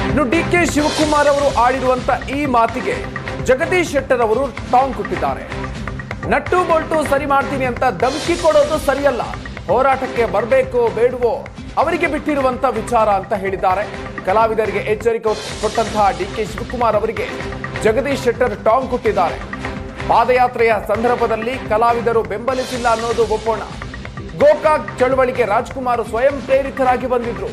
ಇನ್ನು ಡಿಕೆ ಶಿವಕುಮಾರ್ ಅವರು ಆಡಿರುವಂತ ಈ ಮಾತಿಗೆ ಜಗದೀಶ್ ಶೆಟ್ಟರ್ ಅವರು ಟಾಂಗ್ ಕೊಟ್ಟಿದ್ದಾರೆ. ನಟ್ಟು ಬೋಲ್ಟು ಸರಿ ಮಾಡ್ತೀನಿ ಅಂತ ಧಮಕಿ ಕೊಡೋದು ಸರಿಯಲ್ಲ, ಹೋರಾಟಕ್ಕೆ ಬರಬೇಕೋ ಬೇಡವೋ ಅವರಿಗೆ ಬಿಟ್ಟಿರುವಂತ ವಿಚಾರ ಅಂತ ಹೇಳಿದ್ದಾರೆ. ಕಲಾವಿದರಿಗೆ ಎಚ್ಚರಿಕೆ ಕೊಟ್ಟಂತಹ ಡಿಕೆ ಶಿವಕುಮಾರ್ ಅವರಿಗೆ ಜಗದೀಶ್ ಶೆಟ್ಟರ್ ಟಾಂಗ್ ಕೊಟ್ಟಿದ್ದಾರೆ. ಪಾದಯಾತ್ರೆಯ ಸಂದರ್ಭದಲ್ಲಿ ಕಲಾವಿದರು ಬೆಂಬಲಿಸಿಲ್ಲ ಅನ್ನೋದು ಒಪ್ಪೋಣ. ಗೋಕಾಕ್ ಚಳವಳಿಗೆ ರಾಜ್ಕುಮಾರ್ ಸ್ವಯಂ ಪ್ರೇರಿತರಾಗಿ ಬಂದಿದ್ರು,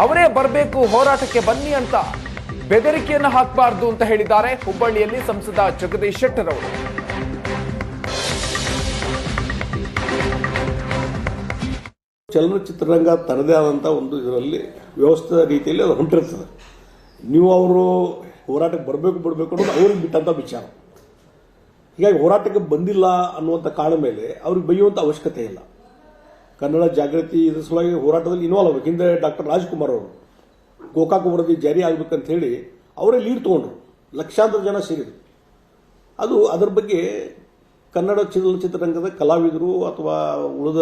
ಅವರೇ ಬರಬೇಕು ಹೋರಾಟಕ್ಕೆ ಬನ್ನಿ ಅಂತ ಬೆದರಿಕೆಯನ್ನು ಹಾಕಬಾರ್ದು ಅಂತ ಹೇಳಿದ್ದಾರೆ ಹುಬ್ಬಳ್ಳಿಯಲ್ಲಿ ಸಂಸದ ಜಗದೀಶ್ ಶೆಟ್ಟರ್ ಅವರು. ಚಲನಚಿತ್ರರಂಗ ತನ್ನದೇ ಆದಂಥ ಒಂದು ಇದರಲ್ಲಿ ವ್ಯವಸ್ಥಿತ ರೀತಿಯಲ್ಲಿ ಅದು ಹೊಂಟಿರ್ತದೆ. ನೀವು ಅವರು ಹೋರಾಟಕ್ಕೆ ಬರಬೇಕು ಬಿಡಬೇಕು ಅನ್ನೋದು ಅವ್ರಿಗೆ ಬಿಟ್ಟಂಥ ವಿಚಾರ. ಹೀಗಾಗಿ ಹೋರಾಟಕ್ಕೆ ಬಂದಿಲ್ಲ ಅನ್ನುವಂಥ ಕಾರಣ ಮೇಲೆ ಅವ್ರಿಗೆ ಬೈಯುವಂಥ ಅವಶ್ಯಕತೆ ಇಲ್ಲ. ಕನ್ನಡ ಜಾಗೃತಿ ಇದರ ಸಲುವಾಗಿ ಹೋರಾಟದಲ್ಲಿ ಇನ್ವಾಲ್ವ್ ಆಗಬೇಕು. ಹಿಂದೆ ಡಾಕ್ಟರ್ ರಾಜ್ಕುಮಾರ್ ಅವರು ಗೋಕಾಕ್ ವರದಿ ಜಾರಿ ಆಗಬೇಕಂತ ಹೇಳಿ ಅವರೇ ಲೀಡ್ ತೊಗೊಂಡ್ರು, ಲಕ್ಷಾಂತರ ಜನ ಸೇರಿದರು. ಅದರ ಬಗ್ಗೆ ಕನ್ನಡ ಚಲನಚಿತ್ರರಂಗದ ಕಲಾವಿದರು ಅಥವಾ ಉಳಿದ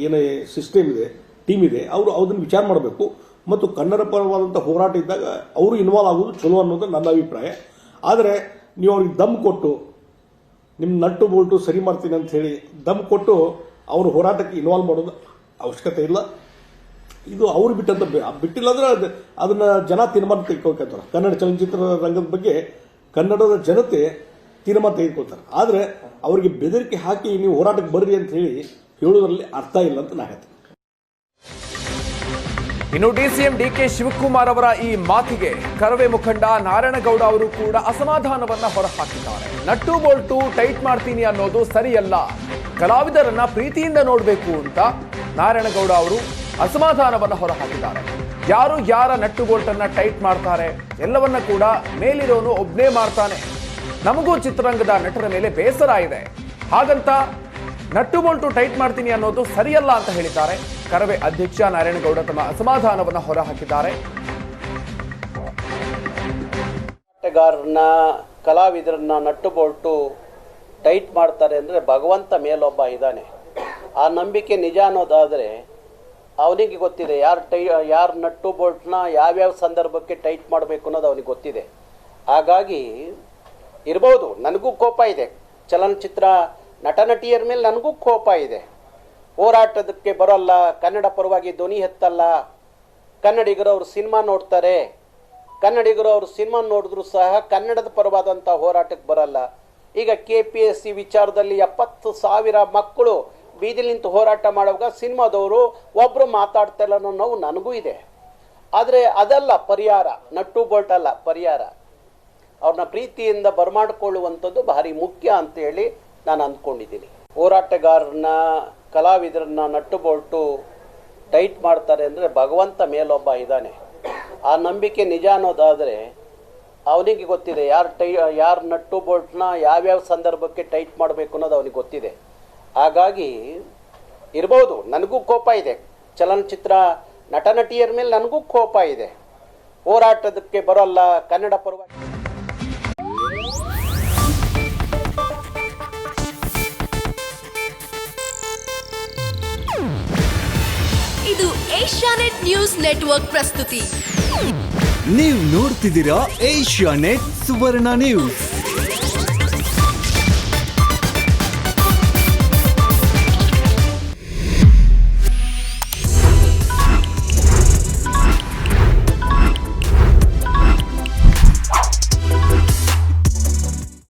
ಏನೇ ಸಿಸ್ಟಮ್ ಇದೆ, ಟೀಮ್ ಇದೆ, ಅವರು ಅದನ್ನು ವಿಚಾರ ಮಾಡಬೇಕು ಮತ್ತು ಕನ್ನಡ ಪರವಾದಂಥ ಹೋರಾಟ ಇದ್ದಾಗ ಅವರು ಇನ್ವಾಲ್ವ್ ಆಗೋದು ಚಲೋ ಅನ್ನೋದು ನನ್ನ ಅಭಿಪ್ರಾಯ. ಆದರೆ ನೀವು ಅವ್ರಿಗೆ ದಮ್ ಕೊಟ್ಟು ನಿಮ್ಮ ನಟ್ಟು ಬೋಲ್ಟು ಸರಿ ಮಾಡ್ತೀನಿ ಅಂತ ಹೇಳಿ ದಮ್ ಕೊಟ್ಟು ಅವರು ಹೋರಾಟಕ್ಕೆ ಇನ್ವಾಲ್ವ್ ಮಾಡೋದು ಅವಶ್ಯಕತೆ ಇಲ್ಲ. ಇದು ಅವ್ರು ಬಿಟ್ಟಿಲ್ಲ ಅಂದ್ರೆ ಅದನ್ನ ಜನ ತೀರ್ಮಾನ ತೆಗೆದುಕೊಳ್ತಾರೆ. ಕನ್ನಡ ಚಲನಚಿತ್ರ ರಂಗದ ಬಗ್ಗೆ ಕನ್ನಡದ ಜನತೆ ತೀರ್ಮಾನ ತೆಗೆದುಕೊಳ್ತಾರೆ. ಆದರೆ ಅವರಿಗೆ ಬೆದರಿಕೆ ಹಾಕಿ ನೀವು ಹೋರಾಟಕ್ಕೆ ಬರ್ರಿ ಅಂತ ಹೇಳಿ ಹೇಳೋದ್ರಲ್ಲಿ ಅರ್ಥ ಇಲ್ಲ ಅಂತ ನಾ ಹೇಳ್ತೀನಿ. ಇನ್ನು ಡಿಸಿಎಂ ಡಿಕೆ ಶಿವಕುಮಾರ್ ಅವರ ಈ ಮಾತಿಗೆ ಕರವೇ ಮುಖಂಡ ನಾರಾಯಣಗೌಡ ಅವರು ಕೂಡ ಅಸಮಾಧಾನವನ್ನ ಹೊರಹಾಕಿದ್ದಾರೆ. ನಟ್ಟು ಬೋಲ್ಟು ಟೈಟ್ ಮಾಡ್ತೀನಿ ಅನ್ನೋದು ಸರಿಯಲ್ಲ, ಕಲಾವಿದರನ್ನ ಪ್ರೀತಿಯಿಂದ ನೋಡಬೇಕು ಅಂತ ನಾರಾಯಣಗೌಡ ಅವರು ಅಸಮಾಧಾನವನ್ನ ಹೊರಹಾಕಿದ್ದಾರೆ. ಯಾರು ಯಾರ ನಟ್ಟು ಬೋಲ್ಟನ್ನ ಟೈಟ್ ಮಾಡ್ತಾರೆ ಎಲ್ಲವನ್ನ ಕೂಡ ಮೇಲಿರೋನು ಒಬ್ನೇ ಮಾಡ್ತಾನೆ. ನಮಗೂ ಚಿತ್ರರಂಗದ ನಟರ ಮೇಲೆ ಬೇಸರ ಇದೆ, ಹಾಗಂತ ನಟ್ಟು ಬೋಲ್ಟು ಟೈಟ್ ಮಾಡ್ತೀನಿ ಅನ್ನೋದು ಸರಿಯಲ್ಲ ಅಂತ ಹೇಳಿದ್ದಾರೆ. ಕರವೇ ಅಧ್ಯಕ್ಷ ನಾರಾಯಣಗೌಡ ತಮ್ಮ ಅಸಮಾಧಾನವನ್ನ ಹೊರಹಾಕಿದ್ದಾರೆ. ಕಲಾವಿದರನ್ನ ನಟ್ಟು ಬೋಲ್ಟು ಟೈಟ್ ಮಾಡ್ತಾರೆ ಅಂದರೆ ಭಗವಂತ ಮೇಲೊಬ್ಬ ಇದ್ದಾನೆ. ಆ ನಂಬಿಕೆ ನಿಜ ಅನ್ನೋದಾದರೆ ಅವನಿಗೆ ಗೊತ್ತಿದೆ ಯಾರು ನಟ್ಟು ಬೋಲ್ಟ್ನ ಯಾವ್ಯಾವ ಸಂದರ್ಭಕ್ಕೆ ಟೈಟ್ ಮಾಡಬೇಕು ಅನ್ನೋದು ಅವನಿಗೆ ಗೊತ್ತಿದೆ. ಹಾಗಾಗಿ ಇರ್ಬೋದು, ನನಗೂ ಕೋಪ ಇದೆ, ಚಲನಚಿತ್ರ ನಟ ನಟಿಯರ ಮೇಲೆ ನನಗೂ ಕೋಪ ಇದೆ. ಹೋರಾಟದಕ್ಕೆ ಬರೋಲ್ಲ, ಕನ್ನಡ ಪರವಾಗಿ ಧ್ವನಿ ಎತ್ತಲ್ಲ, ಕನ್ನಡಿಗರು ಅವರು ಸಿನಿಮಾ ನೋಡ್ತಾರೆ, ಕನ್ನಡಿಗರು ಅವರು ಸಿನಿಮಾ ನೋಡಿದ್ರು ಸಹ ಕನ್ನಡದ ಪರವಾದಂಥ ಹೋರಾಟಕ್ಕೆ ಬರಲ್ಲ. ಈಗ KPSC ವಿಚಾರದಲ್ಲಿ 70,000 ಮಕ್ಕಳು ಬೀದಿಲಿ ನಿಂತು ಹೋರಾಟ ಮಾಡುವಾಗ ಸಿನಿಮಾದವರು ಒಬ್ಬರು ಮಾತಾಡ್ತಾ ಇಲ್ಲ ಅನ್ನೋ ನೋವು ನನಗೂ ಇದೆ. ಆದರೆ ಅದಲ್ಲ ಪರಿಹಾರ, ನಟ್ಟು ಬೋಲ್ಟ್ ಅಲ್ಲ ಪರಿಹಾರ. ಅವ್ರನ್ನ ಪ್ರೀತಿಯಿಂದ ಬರಮಾಡಿಕೊಳ್ಳುವಂಥದ್ದು ಭಾರಿ ಮುಖ್ಯ ಅಂತೇಳಿ ನಾನು ಅಂದ್ಕೊಂಡಿದ್ದೀನಿ. ಕಲಾವಿದರನ್ನ ನಟ್ಟು ಬೋಲ್ಟು ಟೈಟ್ ಮಾಡ್ತಾರೆ ಅಂದರೆ ಭಗವಂತ ಮೇಲೊಬ್ಬ ಇದ್ದಾನೆ. ಆ ನಂಬಿಕೆ ನಿಜ ಅನ್ನೋದಾದರೆ ಅವನಿಗೆ ಗೊತ್ತಿದೆ ಯಾರು ನಟ್ಟು ಬೋಲ್ಟ್ನ ಯಾವ್ಯಾವ ಸಂದರ್ಭಕ್ಕೆ ಟೈಟ್ ಮಾಡಬೇಕು ಅನ್ನೋದು ಅವನಿಗೆ ಗೊತ್ತಿದೆ. ಹಾಗಾಗಿ ಇರ್ಬೋದು, ನನಗೂ ಕೋಪ ಇದೆ, ಚಲನಚಿತ್ರ ನಟ ನಟಿಯರ ಮೇಲೆ ನನಗೂ ಕೋಪ ಇದೆ. ಹೋರಾಟದಕ್ಕೆ ಬರೋಲ್ಲ, ಕನ್ನಡ ಪರವಾಗಿ. ಇದು ಏಷ್ಯಾನೆಟ್ ನ್ಯೂಸ್ ನೆಟ್ವರ್ಕ್ ಪ್ರಸ್ತುತಿ. ನೀವು ನೋಡ್ತಿದ್ದೀರಾ ಏಷ್ಯಾನೆಟ್ ಸುವರ್ಣ ನ್ಯೂಸ್.